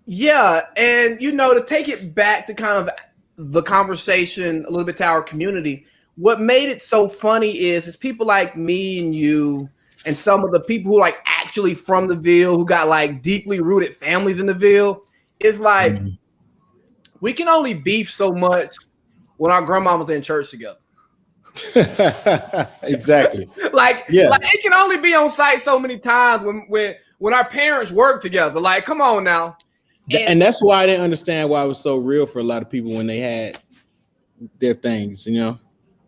Yeah, and to take it back to kind of the conversation a little bit to our community, what made it so funny is people like me and you and some of the people who like actually from the Ville who got like deeply rooted families in the Ville is like Mhm. we can only beef so much when our grandmamas in church together. Exactly. like Yeah. it can only be on site so many times when our parents work together. Like, come on now. And And that's why I didn't understand why it was so real for a lot of people when they had their things, because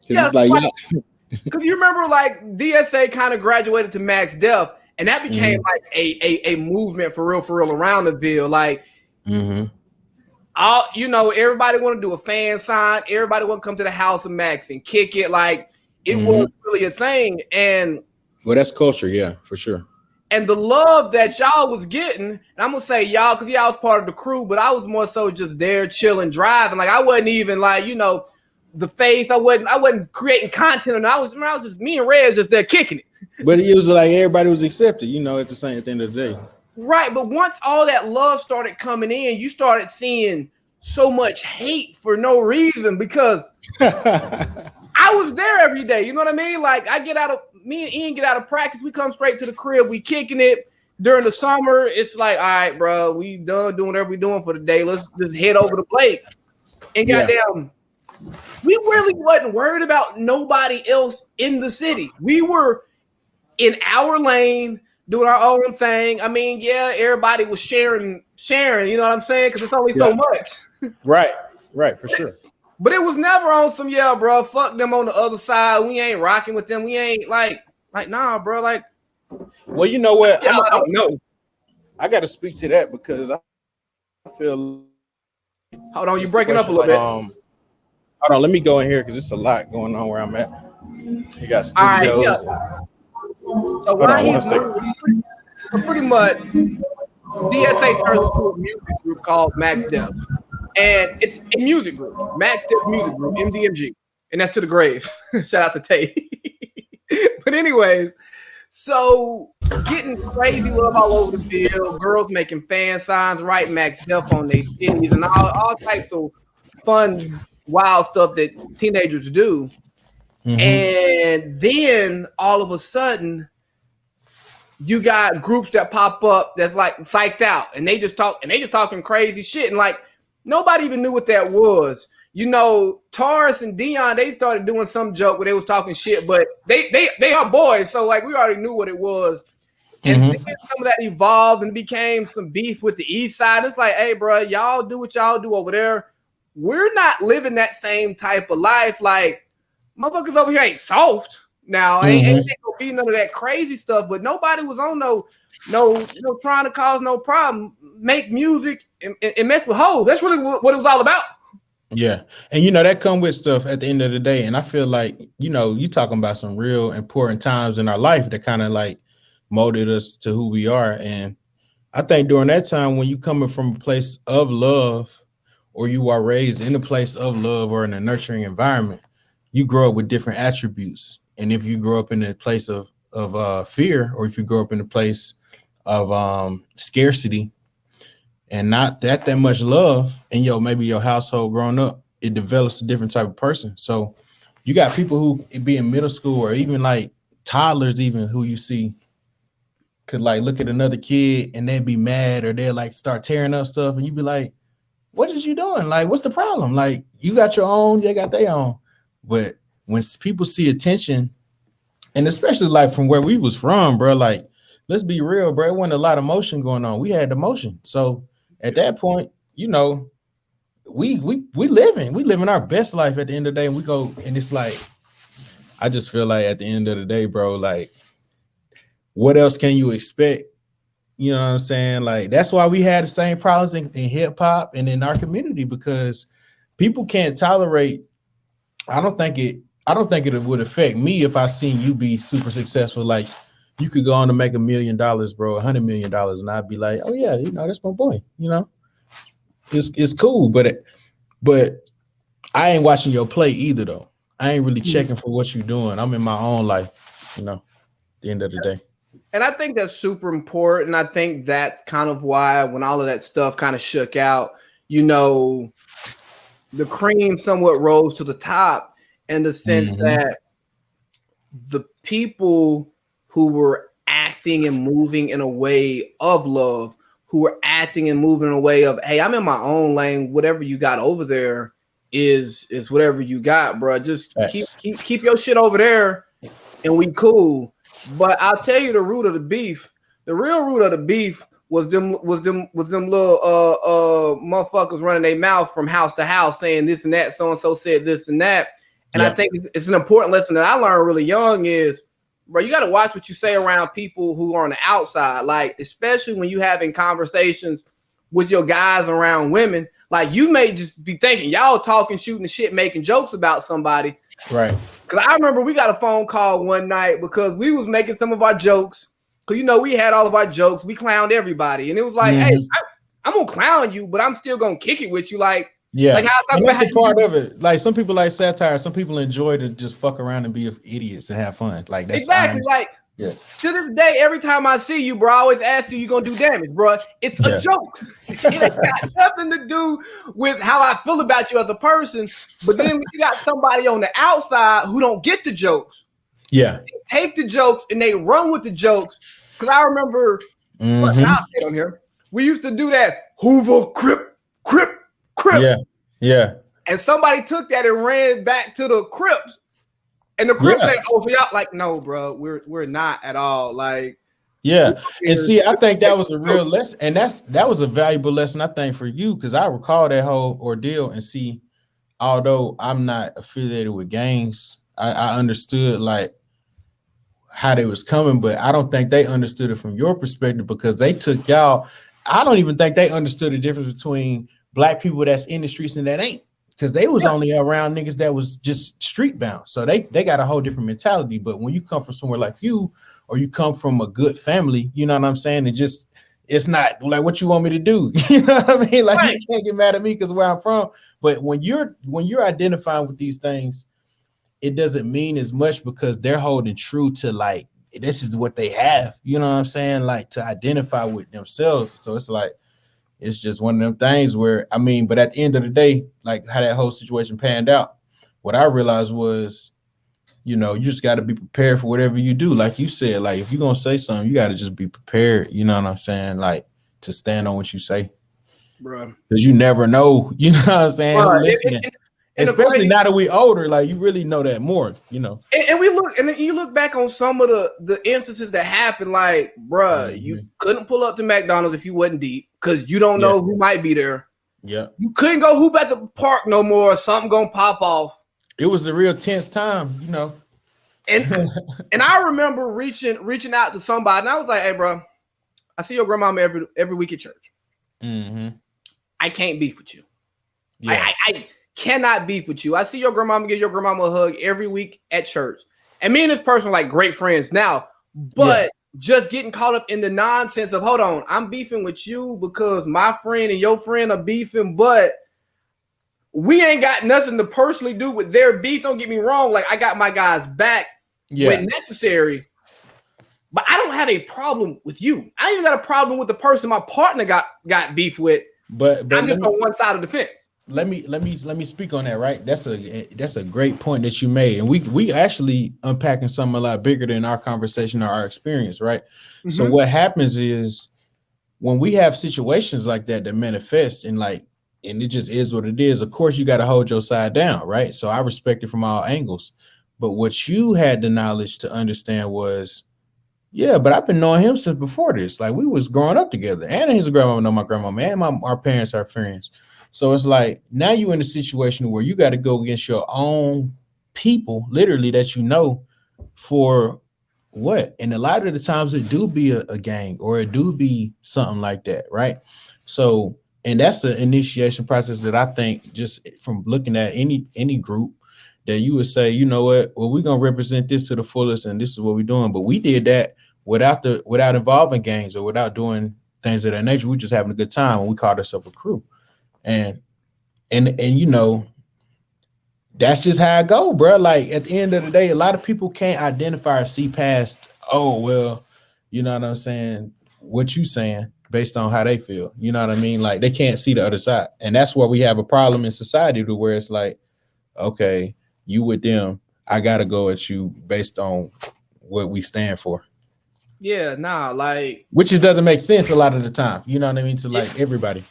yeah, it's like, yeah. because you remember like DSA kind of graduated to Max Def, and that became Hmm. like a movement for real around the Ville. Like Hmm. all everybody want to do a fan sign, everybody want to come to the house of Max and kick it. Like it Hmm. was really a thing. Well, that's culture, yeah, for sure. And the love that y'all was getting, and I'm gonna say y'all because y'all was part of the crew, but I was more so just there chilling, driving. Like I wasn't even like the face. I wasn't creating content, and I was just me and Rez just there kicking it. But it was like everybody was accepted, at the end of the day. Right, but once all that love started coming in, you started seeing so much hate for no reason because I was there every day. You know what I mean? Like me and Ian get out of practice, we come straight to the crib, we kicking it. During the summer, it's like, all right, bro, we done doing whatever we doing for the day. Let's just head over the plate. And Yeah. goddamn, we really wasn't worried about nobody else in the city. We were in our lane doing our own thing. I mean, yeah, everybody was sharing, you know what I'm saying? Because it's only Yeah. so much. Right. Right. For sure. But it was never on some, yeah, bro, fuck them on the other side. We ain't rocking with them. We ain't like, nah, bro. Like, Well, you know what? yeah, I don't know. I got to speak to that because I feel Hold on, you it's a breaking up a question little like, bit. hold on, let me go in here because it's a lot going on where I'm at. You got All right, yeah. studios. So Hold why on he's one second. pretty much DSA turns into a music group called Max Def. And it's a music group, Max Def Music Group, MDMG. And that's to the grave. Shout out to Tay. But anyways, so getting crazy love all over the field, girls making fan signs, writing Max Def on their titties, and all types of fun, wild stuff that teenagers do. Mm-hmm. And then all of a sudden, you got groups that pop up that's like psyched out and they just talking crazy shit. And like nobody even knew what that was. Taurus and Dion, they started doing some joke where they was talking shit, but they are boys, so like we already knew what it was. And Mm-hmm. then some of that evolved and became some beef with the East Side. It's like, hey, bro, y'all do what y'all do over there. We're not living that same type of life. Like, motherfuckers over here ain't soft. Now, ain't Mm-hmm. gonna be none of that crazy stuff. But nobody was on no trying to cause no problem, make music and mess with hoes. That's really what it was all about. Yeah. And that come with stuff at the end of the day. And I feel like, you talking about some real important times in our life that kind of like molded us to who we are. And I think during that time when you coming from a place of love or you are raised in a place of love or in a nurturing environment, you grow up with different attributes. And if you grow up in a place of fear, or if you grow up in a place of scarcity and not that much love in maybe your household growing up, it develops a different type of person. So you got people who be in middle school or even like toddlers, even who you see could like look at another kid and they'd be mad or they'll like start tearing up stuff and you'd be like, what is you doing? Like, what's the problem? Like, you got your own, they got their own. But when people see attention, and especially like from where we was from, bro, like, let's be real, bro. It wasn't a lot of motion going on. We had the motion. So at that point, we living our best life at the end of the day. And we go, and it's like, I just feel like at the end of the day, bro, like, what else can you expect? You know what I'm saying? Like, that's why we had the same problems in hip hop and in our community, because people can't tolerate. I don't think it would affect me if I seen you be super successful. Like, you could go on to make $1 million, bro, $100 million, and I'd be like, oh yeah, that's my boy. It's cool, but I ain't watching your play either though. I ain't really checking for what you're doing. I'm in my own life, at the end of the day. And I think that's super important. I think that's kind of why when all of that stuff kind of shook out, you know, the cream somewhat rose to the top in the sense that the people who were acting and moving in a way of love, who were acting and moving in a way of, hey, I'm in my own lane. Whatever you got over there is whatever you got, bro. Just keep your shit over there, and we cool. But I'll tell you the root of the beef. The real root of the beef was them little motherfuckers running their mouth from house to house saying this and that. So and so said this and that. And I think it's an important lesson that I learned really young is, bro, you got to watch what you say around people who are on the outside. Like, especially when you having conversations with your guys around women, like you may just be thinking y'all talking, shooting shit, making jokes about somebody. Right. Because I remember we got a phone call one night because we was making some of our jokes. Because, you know, we had all of our jokes. We clowned everybody. And it was like, hey, I'm going to clown you, but I'm still going to kick it with you. Like, yeah, like and that's a part of it. Like some people like satire. Some people enjoy to just fuck around and be idiots and have fun. Like that's exactly like to this day. Every time I see you, bro, I always ask you gonna do damage, bro. It's a joke. It ain't got nothing to do with how I feel about you as a person. But then you got somebody on the outside who don't get the jokes. Yeah, they take the jokes and they run with the jokes. Because I remember, I'll sit on here. We used to do that Hoover Crip. Yeah. And somebody took that and ran back to the Crips. And the Crips said, oh, so y'all like, no, bro, we're not at all. Like, and see, I think that was a real lesson. And that was a valuable lesson, I think, for you, because I recall that whole ordeal and see, although I'm not affiliated with gangs, I understood like how they was coming, but I don't think they understood it from your perspective because they took y'all. I don't even think they understood the difference between black people that's in the streets and that ain't, because they was only around niggas that was just street bound. So they got a whole different mentality. But when you come from somewhere like you, or you come from a good family, you know what I'm saying? It's not like what you want me to do. You know what I mean? Like you can't get mad at me because where I'm from. But when you're identifying with these things, it doesn't mean as much because they're holding true to like this is what they have. You know what I'm saying? Like to identify with themselves. So it's like, it's just one of them things where, I mean, but at the end of the day, like how that whole situation panned out, what I realized was, you know, you just got to be prepared for whatever you do. Like you said, like if you're going to say something, you got to just be prepared. You know what I'm saying? Like to stand on what you say. Bro. Because you never know, you know what I'm saying? Bro, listening. Especially now that we older, like you really know that more, you know. And we look, and then you look back on some of the instances that happened, like, bruh, you couldn't pull up to McDonald's if you wasn't deep because you don't know who might be there. Yeah. You couldn't go hoop at the park no more. Something gonna pop off. It was a real tense time, you know. And I remember reaching out to somebody, and I was like, hey, bro, I see your grandmama every week at church. I can't beef with you. Yeah. I cannot beef with you. I see your grandmama give your grandmama a hug every week at church. And me and this person are like great friends now, but just getting caught up in the nonsense of, hold on, I'm beefing with you because my friend and your friend are beefing, but we ain't got nothing to personally do with their beef. Don't get me wrong. Like I got my guys back when necessary, but I don't have a problem with you. I even got a problem with the person my partner got beef with, but I'm just on one side of the fence. Let me speak on that, right? That's a great point that you made. And we actually unpacking something a lot bigger than our conversation or our experience, right? So what happens is when we have situations like that manifest and it just is what it is, of course you got to hold your side down, right? So I respect it from all angles. But what you had the knowledge to understand was, yeah, but I've been knowing him since before this. Like we was growing up together. And his grandmama know my grandmama, and our parents are friends. So it's like now you're in a situation where you got to go against your own people, literally, that you know for what? And a lot of the times it do be a gang or it do be something like that, right? So, and that's the initiation process that I think just from looking at any group that you would say, you know what, well, we're going to represent this to the fullest and this is what we're doing. But we did that without involving gangs or without doing things of that nature. We just having a good time and we called ourselves a crew. And you know, that's just how I go, bro. Like at the end of the day, a lot of people can't identify or see past, oh, well, you know what I'm saying, what you saying based on how they feel. You know what I mean? Like they can't see the other side. And that's where we have a problem in society to where it's like, okay, you with them, I gotta go at you based on what we stand for. Yeah, nah, like Which just doesn't make sense a lot of the time. You know what I mean? To like everybody.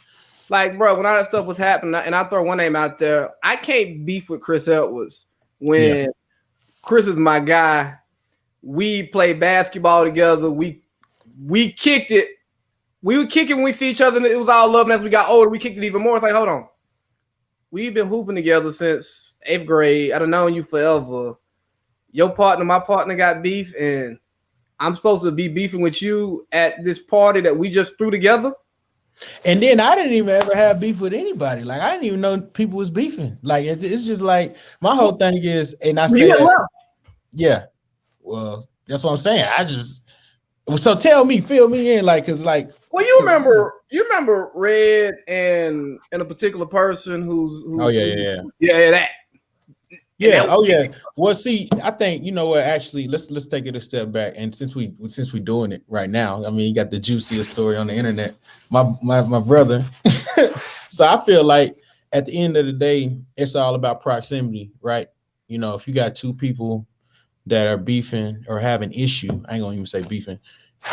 Like, bro, when all that stuff was happening, and I throw one name out there, I can't beef with Chris Edwards when Chris is my guy. We played basketball together. We kicked it. We would kick it when we see each other, and it was all love. And as we got older, we kicked it even more. It's like, hold on, we've been hooping together since 8th grade. I've known you forever. Your partner, my partner, got beef, and I'm supposed to be beefing with you at this party that we just threw together. And then I didn't even ever have beef with anybody. Like I didn't even know people was beefing. Like it's just like my whole thing is, and I say, yeah. Well, that's what I'm saying. So tell me, fill me in, like, cause like. Well, you remember Red and a particular person who's oh yeah, that. Yeah. Oh yeah. Well, see, I think you know what. Actually, let's take it a step back. And since we doing it right now, I mean, you got the juiciest story on the internet. My brother. So I feel like at the end of the day, it's all about proximity, right? You know, if you got two people that are beefing or have an issue, I ain't gonna even say beefing.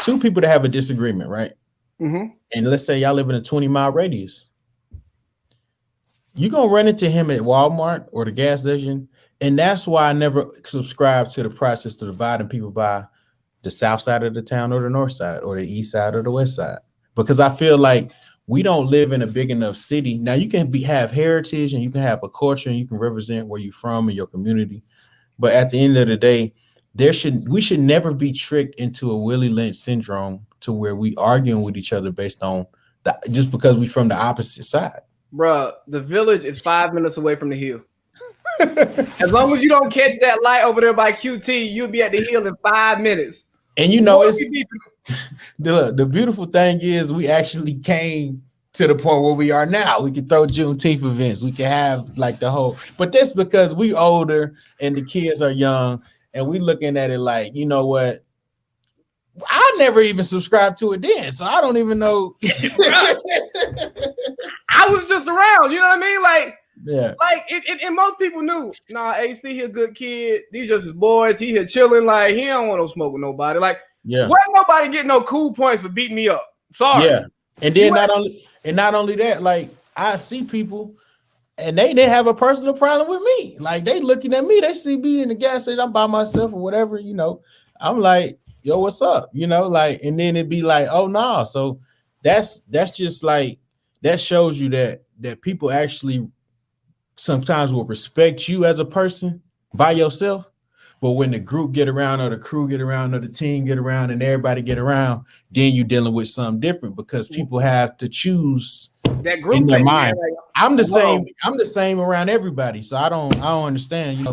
Two people that have a disagreement, right? Mm-hmm. And let's say y'all live in a 20-mile radius. You're gonna run into him at Walmart or the gas station. And that's why I never subscribe to the process to dividing people by the south side of the town or the north side or the east side or the west side. Because I feel like we don't live in a big enough city. Now you can have heritage and you can have a culture and you can represent where you're from and your community. But at the end of the day, we should never be tricked into a Willie Lynch syndrome to where we arguing with each other based on just because we from the opposite side. Bruh, the village is 5 minutes away from the hill. As long as you don't catch that light over there by QT, you'll be at the hill in 5 minutes. And you know, it's the beautiful thing is we actually came to the point where we are now. We can throw Juneteenth events. We can have like the whole, but that's because we older and the kids are young and we looking at it like, you know what? I never even subscribed to it then, so I don't even know. I was just around, you know what I mean? Like, yeah, like and most people knew. Nah, AC, he a good kid. These just his boys. He here chilling. Like he don't want no smoke with nobody. Like, wasn't nobody getting no cool points for beating me up. Sorry. Yeah, and then not only that, like I see people. And they have a personal problem with me. Like they looking at me, they see me in the gas station, I'm by myself or whatever, you know. I'm like, yo, what's up? You know, like, and then it'd be like, oh no. So that's just like that shows you that people actually sometimes will respect you as a person by yourself. But when the group get around or the crew get around or the team get around and everybody get around, then you're dealing with something different because people have to choose that group in their thing, mind. Like, I'm the same around everybody. So I don't understand, you know.